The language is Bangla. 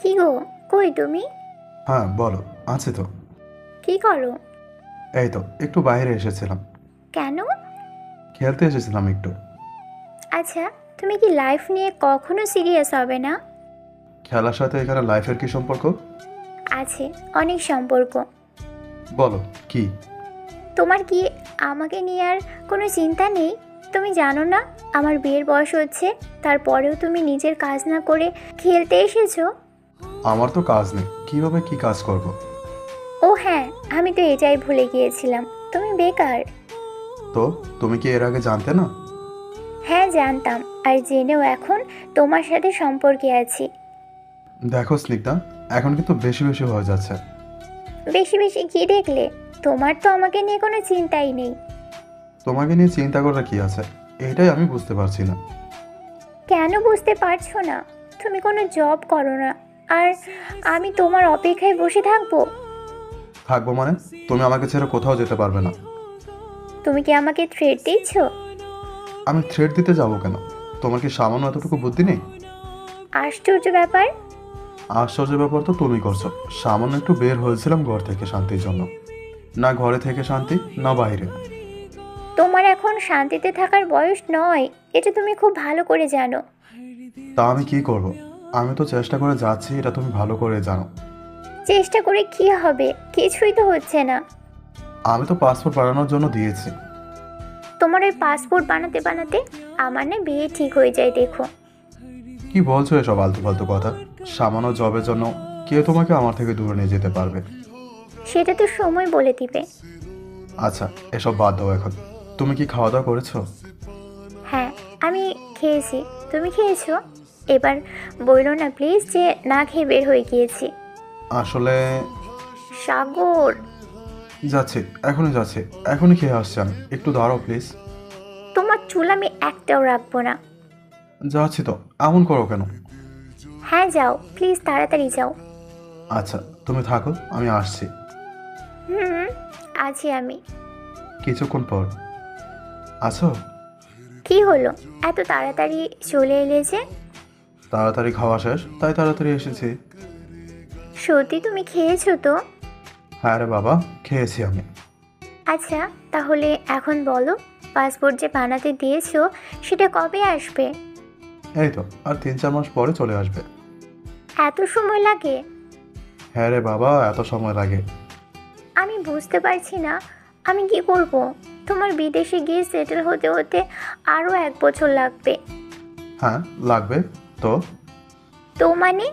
কি গো, কই তুমি? হ্যাঁ বলো। আছে তো। কি করো? এই তো একটু বাইরে এসেছিলাম। কেন? খেলতে এসেছিলাম একটু। আচ্ছা, তুমি কি লাইফ নিয়ে কখনো সিরিয়াস হবে না? খেলার সাথে এখানে লাইফের কি সম্পর্ক? আছে, অনেক সম্পর্ক। বলো কি। তোমার কি আমাকে নিয়ে আর কোনো চিন্তা নেই? তুমি জানো না আমার বিয়ের বয়স হচ্ছে, তারপরেও তুমি নিজের কাজ না করে খেলতে এসেছো? আমার তো কাজ নেই, কিভাবে কি কাজ করব? ও হ্যাঁ, আমি তো এটাই ভুলে গিয়েছিলাম, তুমি বেকার। তো তুমি কি এর আগে জানতে না? হ্যাঁ জানতাম, আর জেনেও এখন তোমার সাথে সম্পর্কে আছি। দেখো স্নিগ্ধা, এখন কিন্তু বেশি বেশি হয়ে যাচ্ছে। বেশি বেশি কি দেখলে? তোমার তো আমাকে নিয়ে কোনো চিন্তাই নেই। তোমাকে নিয়ে চিন্তা করার কি আছে, এটাই আমি বুঝতে পারছি না। কেন বুঝতে পারছো না? তুমি কোনো জব করো না, আর আমি তোমার অপেক্ষায় বসে থাকবো? থাকবো মানে? তুমি আমাকে ছেড়ে কোথাও যেতে পারবে না। তুমি কি আমাকে থ্রেট দিচ্ছ? আমি থ্রেট দিতে যাবো কেন? তোমার কি সামান্য এতটুকু বুদ্ধি নেই? আশ্চর্য ব্যাপার। আশ্চর্য ব্যাপার তো তুমি করছো। সামান্য একটু বের হয়েছিলাম ঘর থেকে শান্তির জন্য। না ঘরে থেকে শান্তি, না বাইরে। তোমার এখন শান্তিতে থাকার বয়স নয়, এটা তুমি খুব ভালো করে জানো। তা আমি কি করব? আমি তো চেষ্টা করে যাচ্ছি, এটা তুমি ভালো করে জানো। চেষ্টা করে কি হবে? কিছুই তো হচ্ছে না। আমি তো পাসপোর্ট বানানোর জন্য দিয়েছি। তোমার ওই পাসপোর্ট বানাতে বানাতে আমার না বিয়ে ঠিক হয়ে যায় দেখো। কি বলছো এসব আলতু ফালতু কথা? সামান্য জবের জন্য কে তোমাকে আমার থেকে দূরে নিয়ে যেতে পারবে? সেটা তো সময় বলে দিবে। আচ্ছা, এসব বাদ দাও এখন। তুমি কি খাওয়া দাওয়া করেছো? হ্যাঁ, আমি খেয়েছি। তুমি খেয়েছো? এবার বললো না প্লিজ যে না খেয়ে বের হয়ে গিয়েছি। আসলে সাগর, যাচ্ছি, এখনই যাচ্ছি। এখনই খেয়ে আসছি আমি, একটু দাঁড়াও প্লিজ। তোমার চুল আমি একটাও রাখবো না। যাচ্ছি তো, এমন করো কেন? হ্যাঁ যাও, প্লিজ তাড়াতাড়ি যাও। আচ্ছা তুমি থাকো, আমি আসছি। হুম, আছি আমি। কিছুক্ষণ পর। আছো? কি হলো, এত তাড়াতাড়ি চলে এলে যে? তাড়াতাড়ি খাওয়া শেষ, তাই তাড়াতাড়ি এসেছি। সত্যি তুমি খেয়েছো তো? হ্যাঁ রে বাবা, খেয়েছি আমি। আচ্ছা, তাহলে এখন বলো, পাসপোর্ট যে বানাতে দিয়েছো সেটা কবে আসবে? এই তো আর 3-4 মাস পরে চলে আসবে। এত সময় লাগে? হ্যাঁ রে বাবা, এত সময় লাগে। আমি বুঝতে পারছি না আমি কি করব। তোমার বিদেশে গিয়ে সেটেল হতে হতে আরও 1 বছর লাগবে। হ্যাঁ লাগবে। তো তো মানে?